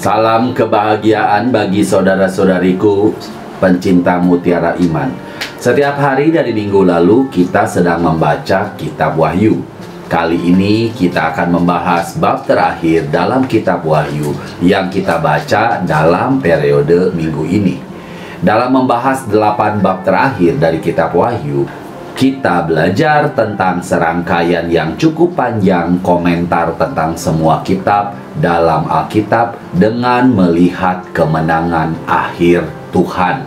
Salam kebahagiaan bagi saudara-saudariku pencinta mutiara iman. Setiap hari dari minggu lalu kita sedang membaca kitab Wahyu. Kali ini kita akan membahas bab terakhir dalam kitab Wahyu yang kita baca dalam periode minggu ini. Dalam membahas 8 bab terakhir dari kitab Wahyu, kita belajar tentang serangkaian yang cukup panjang komentar tentang semua kitab dalam Alkitab dengan melihat kemenangan akhir Tuhan.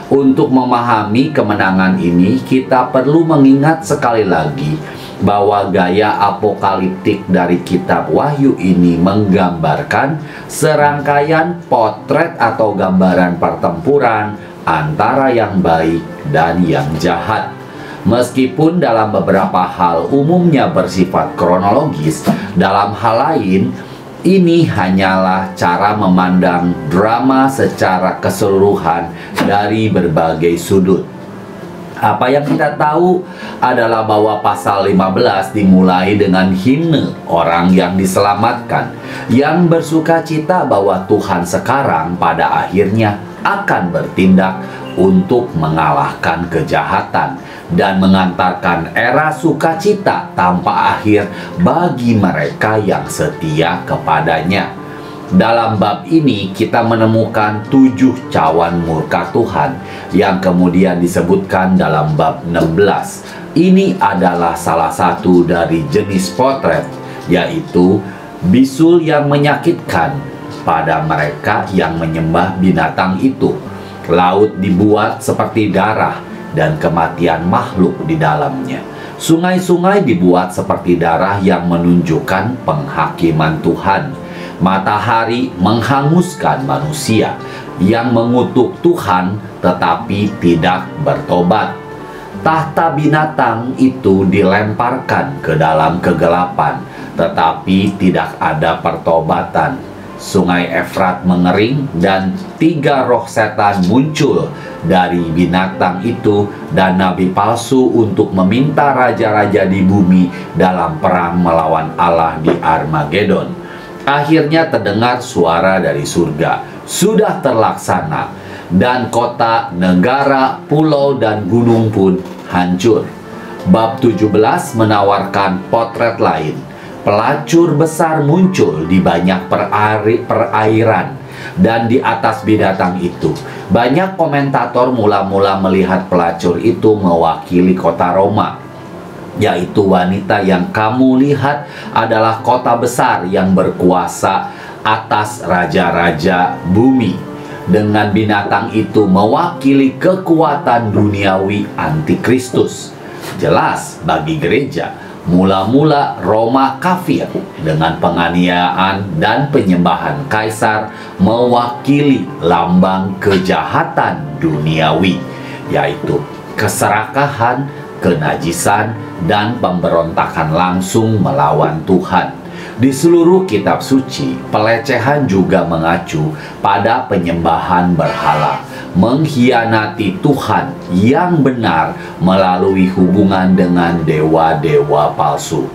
Untuk memahami kemenangan ini, kita perlu mengingat sekali lagi bahwa gaya apokaliptik dari kitab Wahyu ini menggambarkan serangkaian potret atau gambaran pertempuran antara yang baik dan yang jahat. Meskipun dalam beberapa hal umumnya bersifat kronologis, dalam hal lain ini hanyalah cara memandang drama secara keseluruhan dari berbagai sudut. Apa yang kita tahu adalah bahwa pasal 15 dimulai dengan himne orang yang diselamatkan, yang bersuka cita bahwa Tuhan sekarang pada akhirnya akan bertindak untuk mengalahkan kejahatan dan mengantarkan era sukacita tanpa akhir bagi mereka yang setia kepadanya. Dalam bab ini kita menemukan 7 cawan murka Tuhan yang kemudian disebutkan dalam bab 16. Ini adalah salah satu dari jenis potret, yaitu bisul yang menyakitkan pada mereka yang menyembah binatang itu. Laut dibuat seperti darah dan kematian makhluk di dalamnya. Sungai-sungai dibuat seperti darah yang menunjukkan penghakiman Tuhan. Matahari menghanguskan manusia yang mengutuk Tuhan tetapi tidak bertobat. Tahta binatang itu dilemparkan ke dalam kegelapan tetapi tidak ada pertobatan. Sungai Efrat mengering dan 3 roh setan muncul dari binatang itu dan nabi palsu untuk meminta raja-raja di bumi dalam perang melawan Allah di Armageddon. Akhirnya terdengar suara dari surga, sudah terlaksana, dan kota, negara, pulau, dan gunung pun hancur. Bab 17 menawarkan potret lain. Pelacur besar muncul di banyak perairan dan di atas binatang itu. Banyak komentator mula-mula melihat pelacur itu mewakili kota Roma, yaitu wanita yang kamu lihat adalah kota besar yang berkuasa atas raja-raja bumi. Dengan binatang itu mewakili kekuatan duniawi antikristus. Jelas bagi gereja, mula-mula Roma kafir dengan penganiayaan dan penyembahan kaisar mewakili lambang kejahatan duniawi, yaitu keserakahan, kenajisan, dan pemberontakan langsung melawan Tuhan. Di seluruh kitab suci, pelecehan juga mengacu pada penyembahan berhala, mengkhianati Tuhan yang benar melalui hubungan dengan dewa-dewa palsu.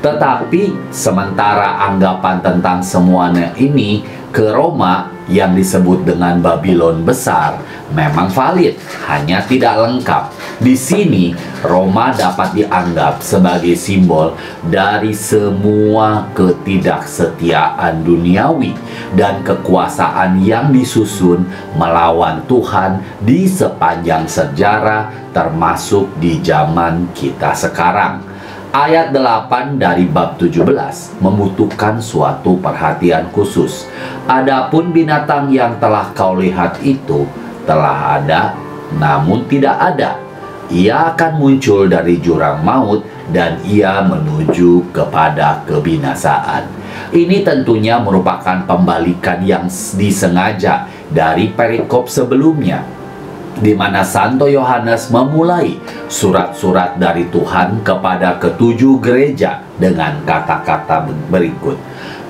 Tetapi sementara anggapan tentang semuanya ini ke Roma yang disebut dengan Babylon besar memang valid, hanya tidak lengkap. Di sini Roma dapat dianggap sebagai simbol dari semua ketidaksetiaan duniawi dan kekuasaan yang disusun melawan Tuhan di sepanjang sejarah, termasuk di zaman kita sekarang. Ayat 8 dari bab 17 membutuhkan suatu perhatian khusus. Adapun binatang yang telah kau lihat itu telah ada, namun tidak ada. Ia akan muncul dari jurang maut dan ia menuju kepada kebinasaan. Ini tentunya merupakan pembalikan yang disengaja dari perikop sebelumnya, di mana Santo Yohanes memulai surat-surat dari Tuhan kepada ke-7 gereja dengan kata-kata berikut: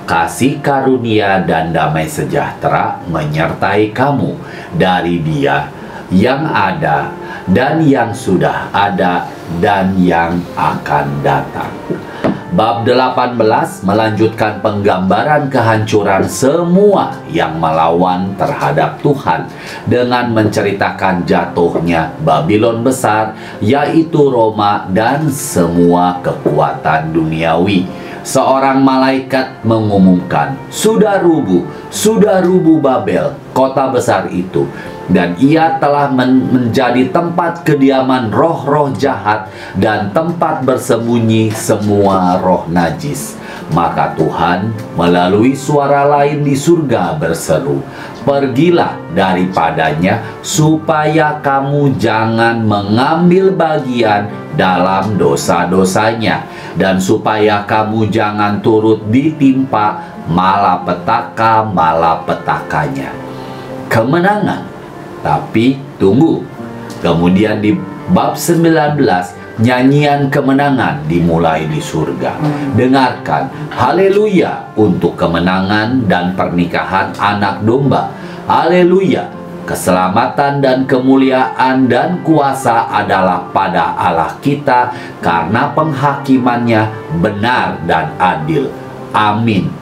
kasih karunia dan damai sejahtera menyertai kamu dari Dia yang ada dan yang sudah ada dan yang akan datang. Bab 18 melanjutkan penggambaran kehancuran semua yang melawan terhadap Tuhan dengan menceritakan jatuhnya Babylon besar, yaitu Roma dan semua kekuatan duniawi. Seorang malaikat mengumumkan, sudah rubuh Babel, kota besar itu, dan ia telah menjadi tempat kediaman roh-roh jahat dan tempat bersembunyi semua roh najis. Maka Tuhan melalui suara lain di surga berseru, pergilah daripadanya supaya kamu jangan mengambil bagian dalam dosa-dosanya, dan supaya kamu jangan turut ditimpa malapetaka-malapetakanya. Kemenangan. Tapi tunggu. Kemudian di bab 19, nyanyian kemenangan dimulai di surga. Dengarkan, haleluya untuk kemenangan dan pernikahan anak domba. Haleluya, keselamatan dan kemuliaan dan kuasa adalah pada Allah kita, karena penghakimannya benar dan adil. Amin.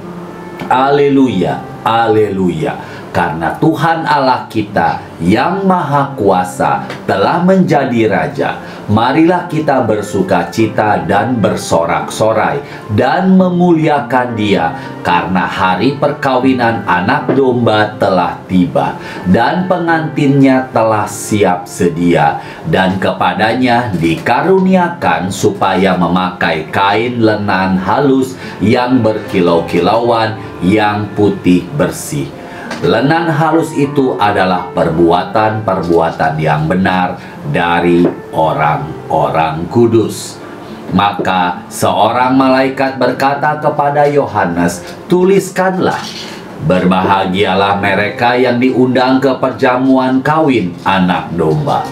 Haleluya, haleluya. Karena Tuhan Allah kita yang Maha Kuasa telah menjadi Raja, marilah kita bersuka cita dan bersorak-sorai dan memuliakan Dia, karena hari perkawinan anak domba telah tiba dan pengantinnya telah siap sedia, dan kepadanya dikaruniakan supaya memakai kain lenan halus yang berkilau-kilauan, yang putih bersih. Lenan halus itu adalah perbuatan-perbuatan yang benar dari orang-orang kudus. Maka seorang malaikat berkata kepada Yohanes, tuliskanlah, berbahagialah mereka yang diundang ke perjamuan kawin anak domba.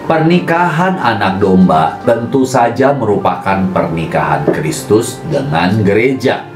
Pernikahan anak domba tentu saja merupakan pernikahan Kristus dengan gereja.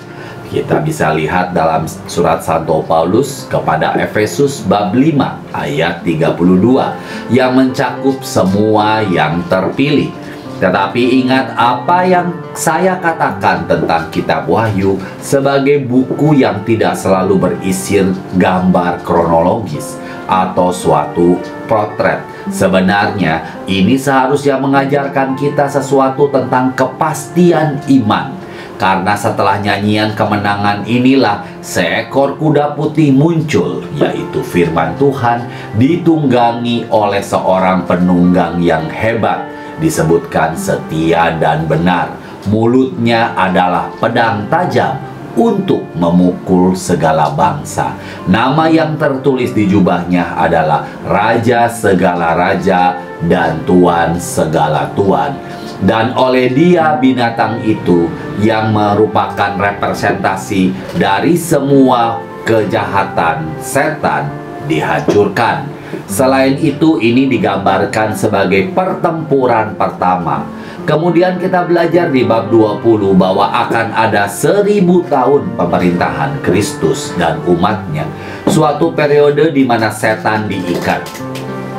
Kita bisa lihat dalam surat Santo Paulus kepada Efesus bab 5 ayat 32 yang mencakup semua yang terpilih. Tetapi ingat apa yang saya katakan tentang kitab Wahyu sebagai buku yang tidak selalu berisi gambar kronologis atau suatu potret. Sebenarnya ini seharusnya mengajarkan kita sesuatu tentang kepastian iman. Karena setelah nyanyian kemenangan inilah seekor kuda putih muncul, yaitu firman Tuhan, ditunggangi oleh seorang penunggang yang hebat, disebutkan setia dan benar. Mulutnya adalah pedang tajam untuk memukul segala bangsa. Nama yang tertulis di jubahnya adalah Raja segala raja dan Tuan segala tuan. Dan oleh Dia binatang itu yang merupakan representasi dari semua kejahatan setan dihancurkan. Selain itu, ini digambarkan sebagai pertempuran pertama. Kemudian kita belajar di bab 20 bahwa akan ada 1000 tahun pemerintahan Kristus dan umatnya. Suatu periode di mana setan diikat.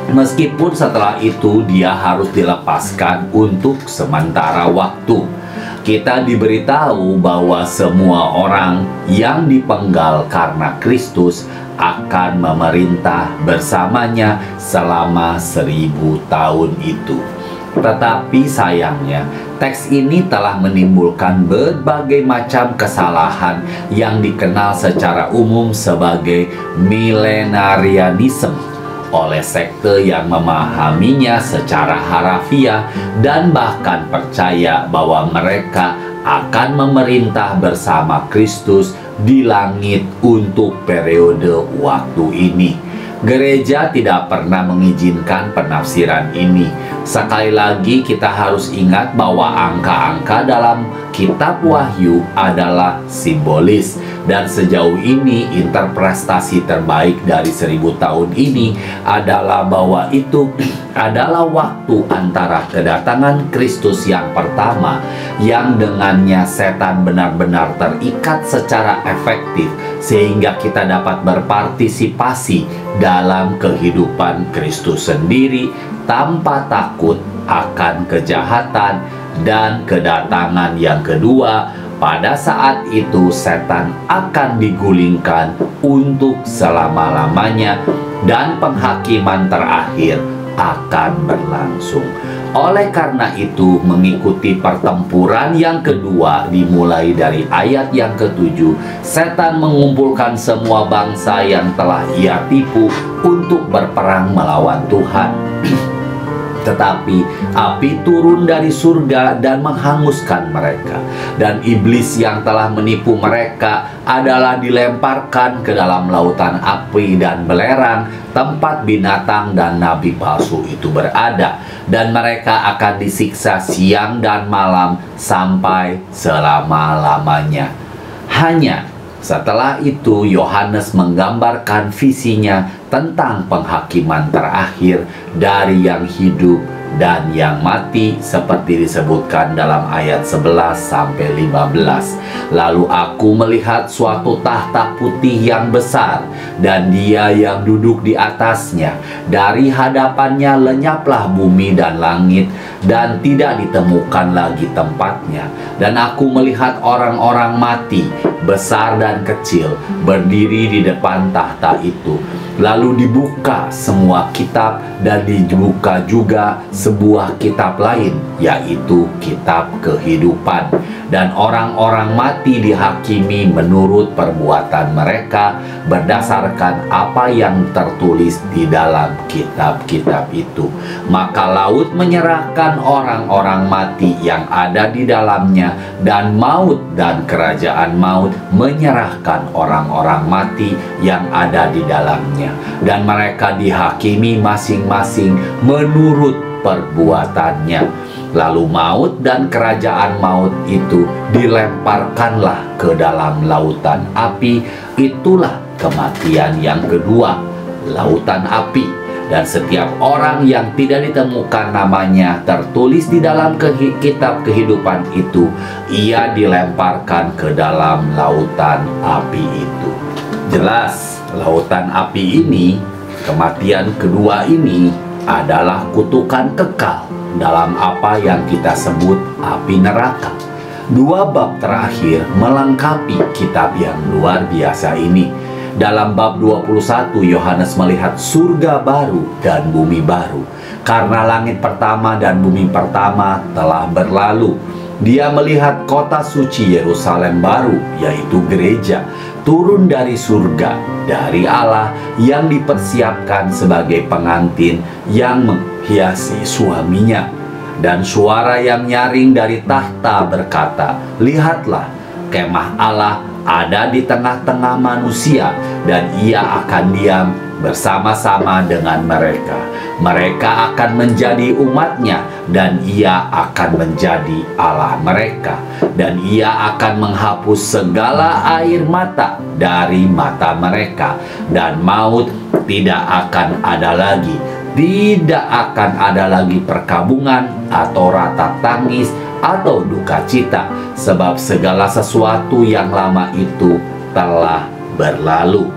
Meskipun setelah itu dia harus dilepaskan untuk sementara waktu. Kita diberitahu bahwa semua orang yang dipenggal karena Kristus akan memerintah bersamanya selama 1000 tahun itu. Tetapi sayangnya, teks ini telah menimbulkan berbagai macam kesalahan yang dikenal secara umum sebagai millenarianism oleh sekte yang memahaminya secara harafiah dan bahkan percaya bahwa mereka akan memerintah bersama Kristus di langit untuk periode waktu ini. Gereja tidak pernah mengizinkan penafsiran ini. Sekali lagi kita harus ingat bahwa angka-angka dalam kitab Wahyu adalah simbolis. Dan sejauh ini interpretasi terbaik dari 1000 tahun ini adalah bahwa itu adalah waktu antara kedatangan Kristus yang pertama, yang dengannya setan benar-benar terikat secara efektif, sehingga kita dapat berpartisipasi dalam kehidupan Kristus sendiri tanpa takut akan kejahatan, dan kedatangan yang kedua Pada saat itu setan akan digulingkan untuk selama-lamanya dan penghakiman terakhir akan berlangsung. Oleh karena itu, mengikuti pertempuran yang kedua dimulai dari ayat yang ke-7, setan mengumpulkan semua bangsa yang telah ia tipu untuk berperang melawan Tuhan. Tetapi api turun dari surga dan menghanguskan mereka. Dan iblis yang telah menipu mereka adalah dilemparkan ke dalam lautan api dan belerang, tempat binatang dan nabi palsu itu berada. Dan mereka akan disiksa siang dan malam sampai selama-lamanya. Hanya setelah itu Yohanes menggambarkan visinya tentang penghakiman terakhir dari yang hidup dan yang mati seperti disebutkan dalam ayat 11 sampai 15. Lalu aku melihat suatu tahta putih yang besar dan Dia yang duduk di atasnya. Dari hadapannya lenyaplah bumi dan langit dan tidak ditemukan lagi tempatnya. Dan aku melihat orang-orang mati, besar dan kecil, berdiri di depan tahta itu. Lalu dibuka semua kitab dan dibuka juga sebuah kitab lain, yaitu kitab kehidupan. Dan orang-orang mati dihakimi menurut perbuatan mereka berdasarkan apa yang tertulis di dalam kitab-kitab itu. Maka laut menyerahkan orang-orang mati yang ada di dalamnya, dan maut dan kerajaan maut menyerahkan orang-orang mati yang ada di dalamnya. Dan mereka dihakimi masing-masing menurut perbuatannya. Lalu maut dan kerajaan maut itu dilemparkanlah ke dalam lautan api. Itulah kematian yang kedua, lautan api. Dan setiap orang yang tidak ditemukan namanya tertulis di dalam kitab kehidupan itu, ia dilemparkan ke dalam lautan api itu. Jelas, lautan api ini, kematian kedua ini adalah kutukan kekal dalam apa yang kita sebut api neraka. Dua bab terakhir melengkapi kitab yang luar biasa ini. Dalam bab 21, Yohanes melihat surga baru dan bumi baru, karena langit pertama dan bumi pertama telah berlalu. Dia melihat kota suci Yerusalem baru, yaitu gereja, turun dari surga, dari Allah, yang dipersiapkan sebagai pengantin yang menghiasi suaminya. Dan suara yang nyaring dari tahta berkata, "Lihatlah, kemah Allah ada di tengah-tengah manusia, dan ia akan diam bersama-sama dengan mereka. Mereka akan menjadi umatnya, dan ia akan menjadi Allah mereka. Dan ia akan menghapus segala air mata dari mata mereka, dan maut tidak akan ada lagi. Tidak akan ada lagi perkabungan atau ratap tangis atau duka cita, sebab segala sesuatu yang lama itu telah berlalu."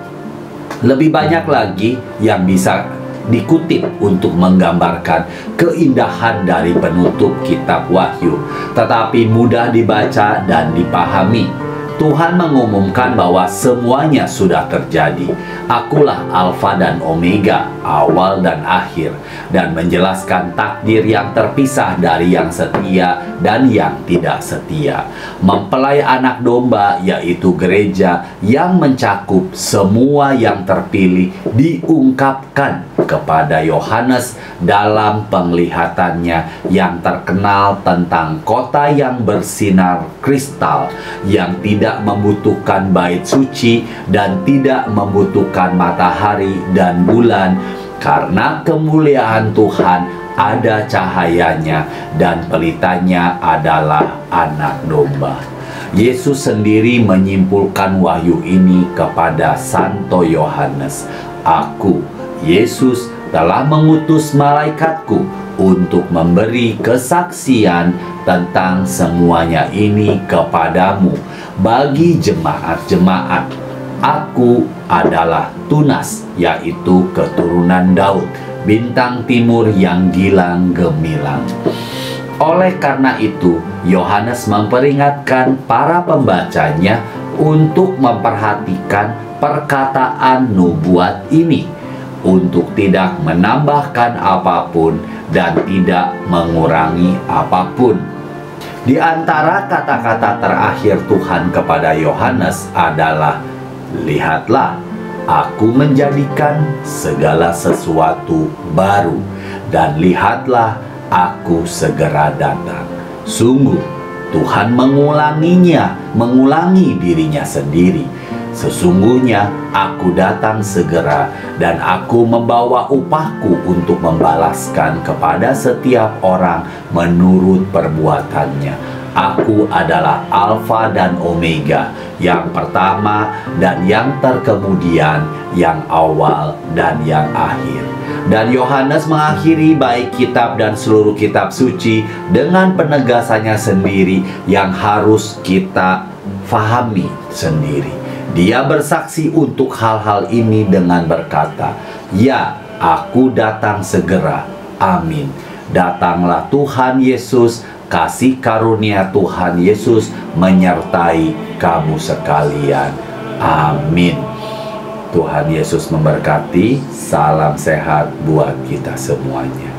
Lebih banyak lagi yang bisa dikutip untuk menggambarkan keindahan dari penutup kitab Wahyu, tetapi mudah dibaca dan dipahami. Tuhan mengumumkan bahwa semuanya sudah terjadi. Akulah Alfa dan Omega, awal dan akhir, dan menjelaskan takdir yang terpisah dari yang setia dan yang tidak setia. Mempelai anak domba, yaitu gereja yang mencakup semua yang terpilih, diungkapkan kepada Yohanes dalam penglihatannya yang terkenal tentang kota yang bersinar kristal, yang tidak membutuhkan bait suci dan tidak membutuhkan matahari dan bulan, karena kemuliaan Tuhan ada cahayanya dan pelitanya adalah anak domba. Yesus sendiri menyimpulkan wahyu ini kepada Santo Yohanes. "Aku, Yesus, telah mengutus malaikatku untuk memberi kesaksian tentang semuanya ini kepadamu bagi jemaat-jemaat. Aku adalah Tunas, yaitu keturunan Daud, bintang timur yang gilang gemilang." Oleh karena itu, Yohanes memperingatkan para pembacanya untuk memperhatikan perkataan nubuat ini, untuk tidak menambahkan apapun dan tidak mengurangi apapun. Di antara kata-kata terakhir Tuhan kepada Yohanes adalah, "Lihatlah, aku menjadikan segala sesuatu baru, dan lihatlah, aku segera datang." Sungguh, Tuhan mengulangi dirinya sendiri. "Sesungguhnya aku datang segera, dan aku membawa upahku untuk membalaskan kepada setiap orang menurut perbuatannya. Aku adalah Alfa dan Omega, yang pertama dan yang terkemudian, yang awal dan yang akhir." Dan Yohanes mengakhiri baik kitab dan seluruh kitab suci dengan penegasannya sendiri yang harus kita fahami sendiri. Dia bersaksi untuk hal-hal ini dengan berkata, "Ya, aku datang segera. Amin. Datanglah Tuhan Yesus, kasih karunia Tuhan Yesus menyertai kamu sekalian. Amin." Tuhan Yesus memberkati. Salam sehat buat kita semuanya.